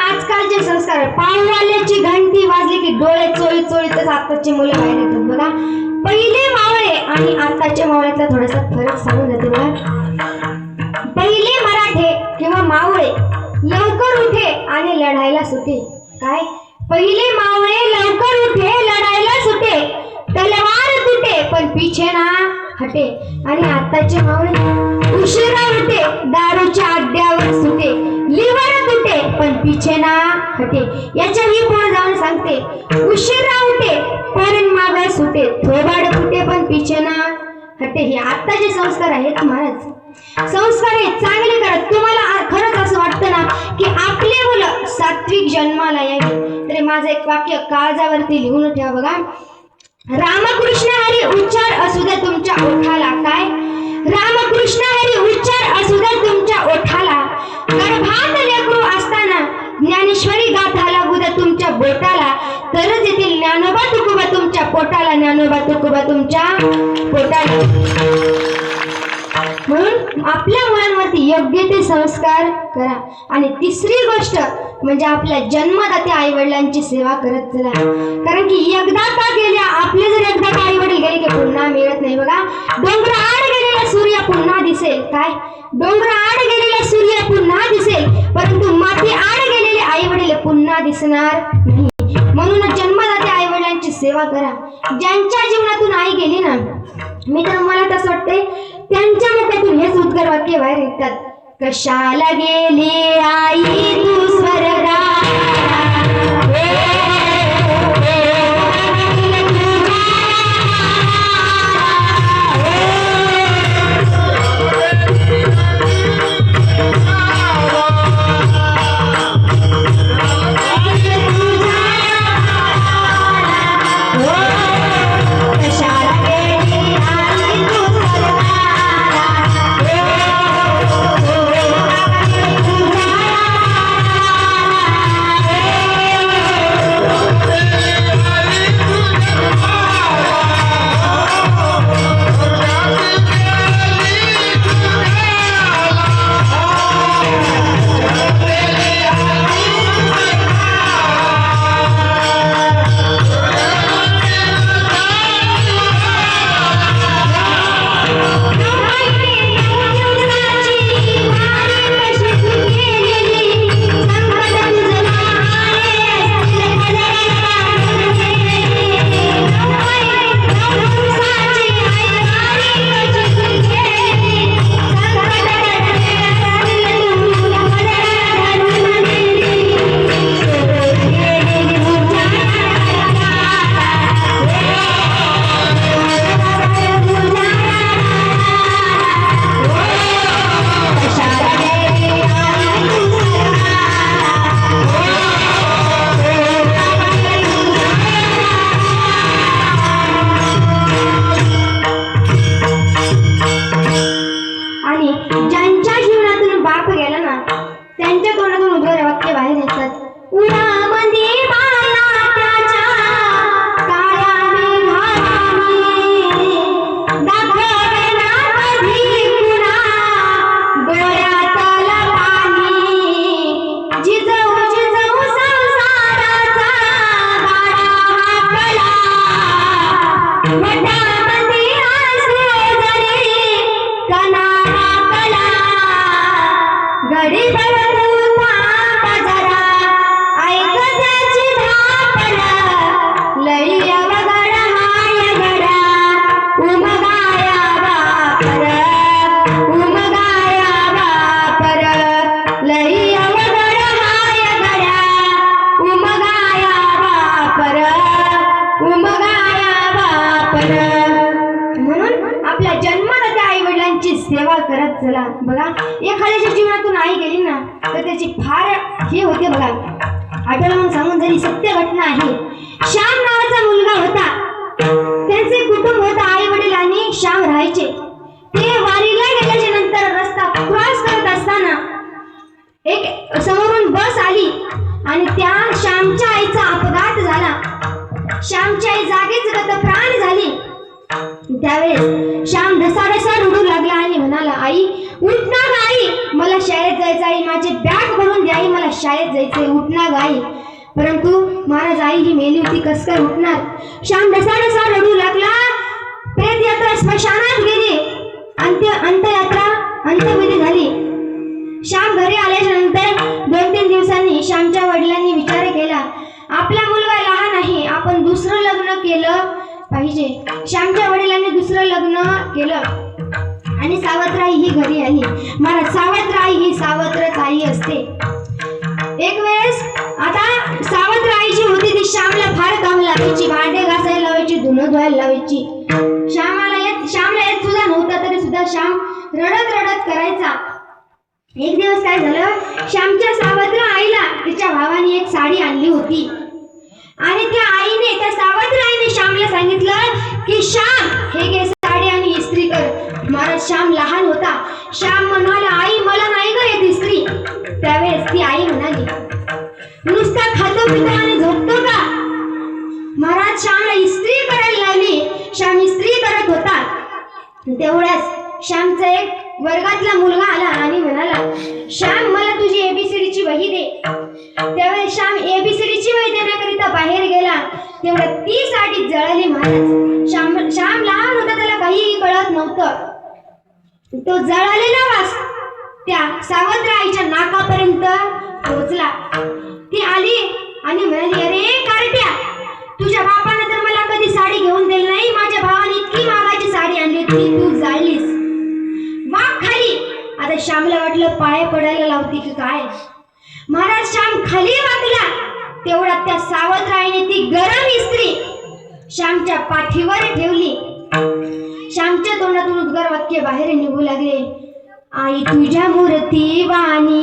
आजकालचे संस्कार पाववाल्याची घंटी वाजली की डोळे चोळी चोळीतच आताची मुलं बाहेर येतात बघा. पहिले मावळे आणि आताच्या मावळ्यातला थोडासा फरक सांगून जाते बघा. पहिले मराठे किंवा मावळे लवकर उठे आणि लढायला सुटे. काय? पहिले मावळे लवकर उठे लढायला सुटे, तलवार तुटे पण पीछे ना हटे. आणि आताचे मावळे उशिरा उठे दारूच्या अड्ड्यावर सुटे, लिव्हर तुटे पण पीछे ना हटे. याच्याही पुढे जाऊन सांगते, उशिरा उठे पण मागे सुटे, थोबाड फुटे पण पीछे ना हटे. हे आताचे संस्कार आहेत महाराज. संस्कार हे चांगले करा. तुम्हाला खरंच असं वाटतं ना की आपले मुलं सात्विक जन्माला यावी, तर माझं एक वाक्य काळजावरती लिहून ठेवा बघा. रामकृष्ण हरी उच्चार असू द्या तुमच्या ओठाला. काय? रामकृष्ण हरी उच्चार असू द्या तुमच्या ओठाला, गर्भात लेकरू असताना ज्ञानेश्वरी गाथा लागू द्या तुमच्या बोटाला, तरच येथील ज्ञानोबा तुकोबा तुमच्या पोटाला, ज्ञानोबा तुकोबा तुमच्या पोटाला. म्हणून आपल्या मुलांवरती योग्य ते संस्कार करा. आणि तिसरी गोष्ट म्हणजे आपल्या जन्मदात्या आई वडिलांची सेवा करत चला. कारण की एकदा का गेल्या, आपले जर एकदा का आई वडील गेले की पुन्हा मिळत नाही बघा. डोंगराआड गेलेला सूर्य पुन्हा दिसेल. काय? डोंगराआड गेलेला सूर्य पुन्हा दिसेल, परंतु माती आड गेलेले आई वडील पुन्हा दिसणार नाही. म्हणून जन्मदात्या आई वडिलांची सेवा करा. ज्यांच्या जीवनातून आई गेली ना, मी तर मला तसं वाटतंय त्यांच्या मुखातून हेच उद्गार वाक्य बाहेर येतात. कशाला गेली आई तू स्वर्गाला, सेवा करत चला. बघा, एखाद्याच्या जीवनातून आई गेली ना तर त्याची फार हे होते बघा. आठवलं म्हणून सांगून जरी सत्य घटना आहे. श्याम नावाचा मुलगा होता, त्यांचे कुटुंब होता, आई वडील आणि श्याम राहायचे. ते वारीला गेल्याच्या नंतर रस्ता क्रॉस करत असताना एक समोरून बस आली आणि त्या श्यामच्या आईचा अपघात झाला. श्यामची आई जागीच गतप्राण झाली. त्यावेळेस श्याम ढसाढसा रडू लागला आणि म्हणाला, आई उठ ना आई, मला शाळेत जायचं आई, माझी बॅग भरून द्या आई, मला शाळेत जायचंय, उठणार आई. परंतु महाराज आई ही मेली होती, कस काय उठणार? श्याम ढसाढसा रडू लागला. प्रेत यात्रा स्मशानात गेली. अंत्यविधी झाली. श्याम घरी आल्याच्या नंतर 2-3 दिवसांनी श्यामच्या वडिलांनी विचार केला, आपला मुलगा लहान आहे, आपण दुसरं लग्न केलं पाहिजे. श्यामच्या वडिलांनी दुसरं लग्न केलं आणि सावत्राई ही घरी आली. महाराज सावत्राई ही सावत्रच आई असते. एक वेळेस आता सावत्राई जी होती ती श्यामला फार काम लावायची, भांडे घासायला लावायची, धुणं धुवायला लावायची. श्यामला येत सुद्धा नव्हता तरी सुद्धा श्याम रडत रडत करायचा. एक दिवस काय झालं, श्यामच्या सावत्र आईला तिच्या भावाने एक साडी आणली होती आणि त्या सावत्र आईने श्यामला सांगितलं की श्याम हे घे साडी आणि इस्त्री कर. महाराज श्याम लहान होता. श्याम म्हणाला, आई मला नाही ग येत इस्त्री. त्यावेळेस ती आई म्हणाली, नुसता खातो पितो आणि झोपतो का? महाराज श्यामला इस्त्री करायला लावली. श्याम इस्त्री करत होता. तेवढ्याच श्यामचा एक वर्गातला मुलगा आला आणि म्हणाला, श्याम मला तुझी एबीसीडी ची वही दे. त्यावेळेस श्याम एबीसीडी ची वही देण्याकरिता बाहेर गेला. तेवढ्यात ती साडी जळाली. महाराज श्याम लहान होता, त्याला काहीही कळत नव्हतं. तो जळालेला वास त्या सावत्र आईच्या नाकापर्यंत पोहोचला. ती आली आणि म्हणाली, अरे कारट्या, तुझ्या बापानं तर मला कधी साडी घेऊन दिली नाही. माझ्या भावाने इतकी महागाची साडी आणली होती, तू जाळलीस. वाघ खाली. आता श्यामला वाटलं पाय पडायला लावती की काय. महाराज श्याम खाली वाकला. तेवढ्यात त्या सावत्र आईने ती गरम इस्त्री श्यामच्या पाठीवर ठेवली. श्यामच्या तोंडातून उद्गार वाक्य बाहेर निघू लागले, आई तुझ्या मूर्ती वाणी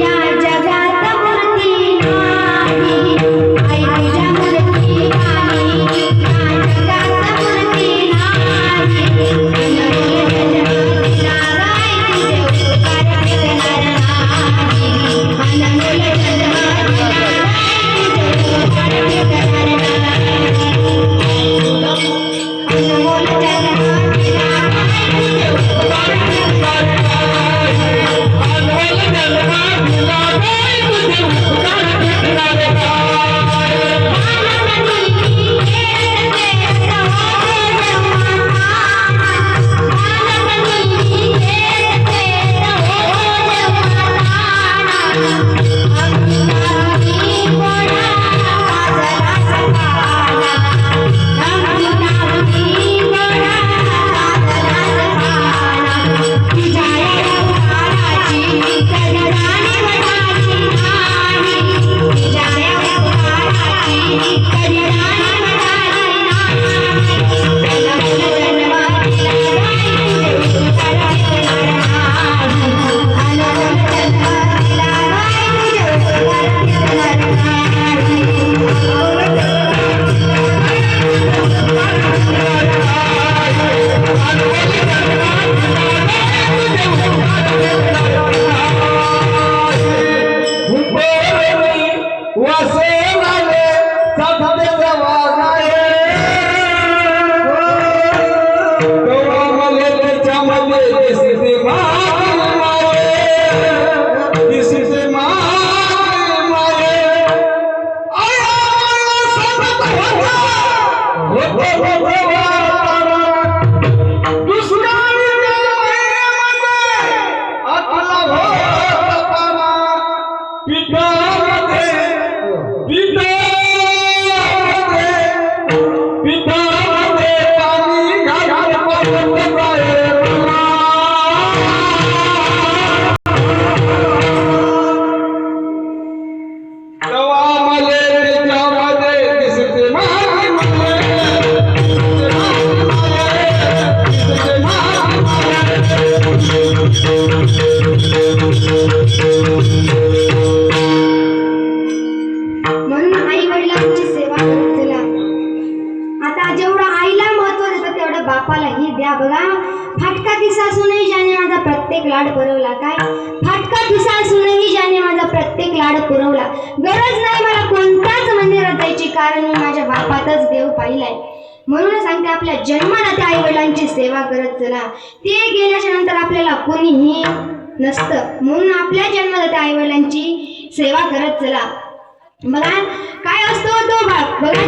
या जगात मूर्ती नाही. आई तुझ्या मूर्ती वाणी या जगात मूर्ती लाड पुरवला. काय फाटका खिसा असूनही ज्याने माझा प्रत्येक लाड पुरवला. गरज नाही मला कोणत्याच मंदिरात जायची, कारण मी माझ्या बापातच देव पाहिलाय. म्हणून सांगते, आपल्या जन्माला त्या आई वडिलांची सेवा करत चला. ते गेल्याच्या नंतर आपल्याला कोणीही नसतं. म्हणून आपल्या जन्मदात्या आई वडिलांची सेवा करत चला. बघा काय असतो तो भाग. बघा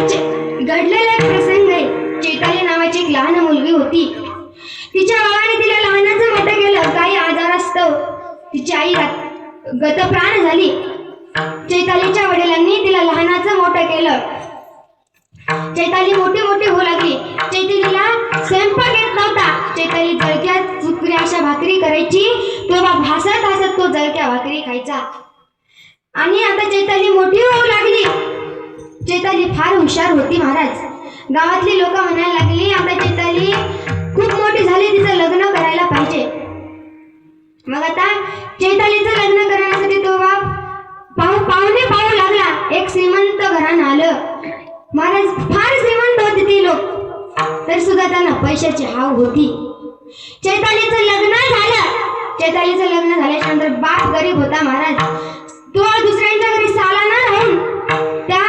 घडलेला एक प्रसंग आहे. चैताली नावाची एक लहान मुलगी होती. तिच्या बाबाने तिला लहानाचं मोठं केलं. काही आजारास्तव तिची आई गतप्राण झाली. चैतालीच्या वडिलांनी तिला लहानाचं मोठं केलं. चैताली मोठी मोठी होऊ लागली. चैतालीला स्वयंपाक येत नव्हता. चैताली जळक्या चुकऱ्या अशा भाकरी करायची. तेव्हा भासत भासत तो जळक्या भाकरी खायचा. आणि आता चैताली मोठी होऊ लागली. चैताली फार हुशार होती महाराज. गावातली लोक म्हणायला लागली आता चैताली खूप मोठी झाली, तिचं लग्न करायला पाहिजे. मग आता चैतालीचं लग्न करण्यासाठी तो बाप पाहुणे पाहू लागला. एक श्रीमंत घराणं आलं. महाराज फार श्रीमंत होते ते लोक, तर सुद्धा त्यांना पैशाची हाव होती. चैतालीचं लग्न झालं. चैतालीचं लग्न झाल्यानंतर बाप गरीब होता महाराज. तो दुसऱ्यांच्या घरी साला ना राहून त्या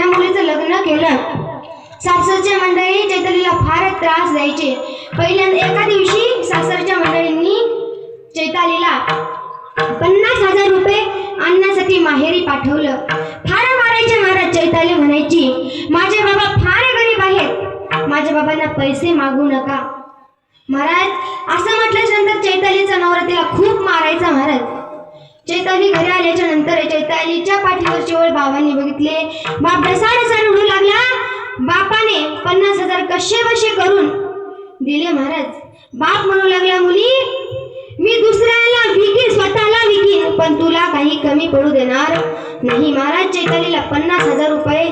मुलीचं लग्न केलं. सासरच्या मंडळी चैतालीला फार त्रास द्यायचे. पहिल्यांदा एका दिवशी सासरच्या मंडळींनी चैतालीला 50,000 रुपये आणण्यासाठी माहेरी पाठवलं. फार मारायचे महाराज. चैताली म्हणायची माझे बाबा फार गरीब आहेत, माझ्या बाबांना पैसे मागू नका. महाराज असं म्हटल्यानंतर चैतालीचा नवरा तिला खूप मारायचा महाराज. चैताली घरी आल्याच्या नंतर चैतालीच्या पाठीवरची ओळ बाबांनी बघितले. बाप ढसाढसा रडू लागला. बापाने 50,000 कसे बसे करून दिले महाराज. बाप म्हणू लागला मुली मी दुसऱ्याला विकीन, स्वतःला विकीन, पण तुला काही कमी पडू देणार नाही. महाराज चैतालीला 50,000 रुपये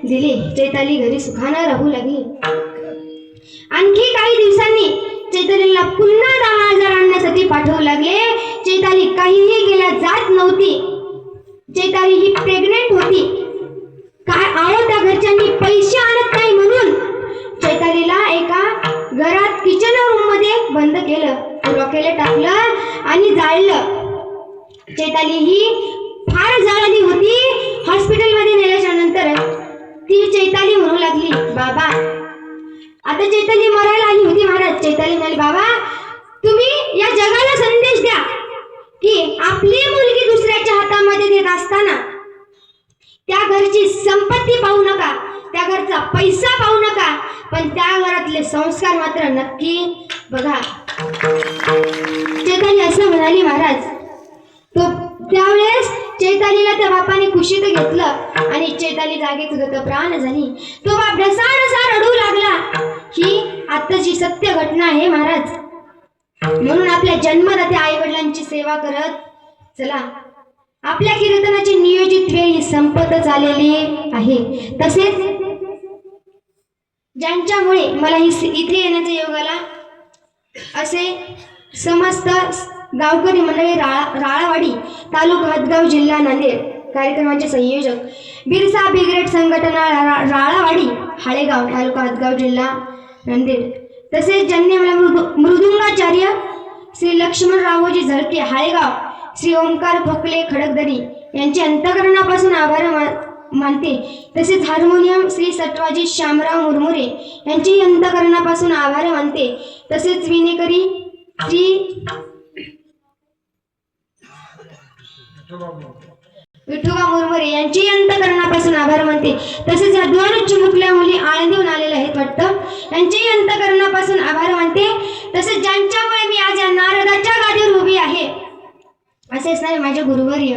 दिले. चैताली घरी सुखानं राहू लागली. आणखी काही दिवसांनी चैतालीला पुन्हा 10,000 आणण्यासाठी पाठवू लागले. चैताली काहीही गेल्या जात नव्हती. चैताली ही प्रेग्नेंट होती. काय आहो त्या घरच्यांनी पैसे आणत नाही म्हणून चैतालीला एका घरात किचन रूम मध्ये बंद केलं. डोक्याला टाकलं आणि जाळलं. चैताली ही फार जळाली होती. हॉस्पिटलमध्ये नेल्याच्या नंतर ती चैताली म्हणू लागली बाबा. आता चैताली मरायला आली होती महाराज. चैताली म्हणाली बाबा तुम्ही या जगाला संदेश द्या की आपली मुलगी दुसऱ्याच्या हातामध्ये देत असताना त्या घरची संपत्ती पाहू नका, त्या घरचा पैसा पाहू नका, पण त्या घरातले संस्कार मात्र नक्की बघा. चैताली असं म्हणाली महाराज. तो त्यावेळेस चैतालीला त्या बापाने कुशीत घेतलं आणि चैताली जागेच गतप्राण झाली. तो बाप ढसाढसा रडू लागला. ही आत्ताची सत्य घटना आहे महाराज. म्हणून आपल्या जन्मदात्या आई वडिलांची सेवा करत चला. आपल्या कीर्तनाची नियोजित वेळ ही संपतच आलेली आहे. तसेच ज्यांच्यामुळे मला इथे येण्याचा योग आला असे समस्त गावकरी मंडळी राळावाडी तालुका हदगाव जिल्हा नांदेड कार्यक्रमाचे संयोजक बिरसा बिग्रेड संघटना राळावाडी हाळेगाव तालुका हदगाव जिल्हा नांदेड. तसेच ज्यांनी मला मृदुंगाचार्य श्री लक्ष्मणरावजी झळके हाळेगाव, श्री ओंकार खोकले खडकदरी यांचे अंतःकरणापासून आभार मानते. तसेच हार्मोनियम श्री सटवाजी श्यामराव मुरमुरे यांचे अंतःकरणापासून आभार मानते. तसेच विनेकरी श्री विठोबा मुरमुरे यांची अंतःकरणापासून आभार मानते. तसेच या 2 चिमुकल्या मुली आळंदीहून आलेल्या आहेत वाटतं, यांची अंतःकरणापासून आभार मानते. तसेच ज्यांच्यामुळे मी आज या नारदाच्या गादीवर उभी आहे असे असणारे माझे गुरुवर्य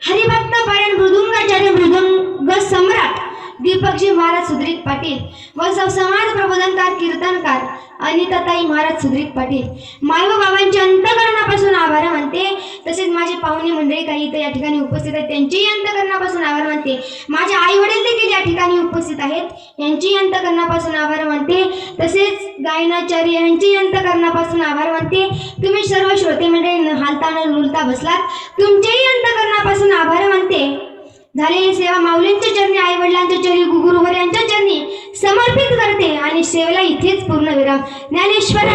हरिभक्त पारायण मृदुंगाचार्य मृदुंग सम्राट दीपकजी महाराज सुधीर पाटील व समाज प्रबोधनकार कीर्तनकार अनिताताई महाराज सुधीर पाटील माय व बाबांच्या अंतःकरणापासून आभार मानते. तसेच माझे पाहुणे मंडळी काही इथे या ठिकाणी उपस्थित आहेत त्यांचेही अंतःकरणापासून आभार मानते. माझे आई वडील देखील या ठिकाणी उपस्थित आहेत यांचेही अंतःकरणापासून आभार मानते. तसेच गायनाचार्य यांचेही अंतःकरणापासून आभार मानते. तुम्ही सर्व श्रोते मंडळी हालता न लुलता बसलात तुमचेही अंतःकरणापासून आभार मानते. झालेली सेवा माऊलींच्या चरणी आई वडिलांच्या चरणी गुरुवर यांच्या चरणी समर्पित करते आणि सेवेला इथेच पूर्ण विराम. ज्ञानेश्वर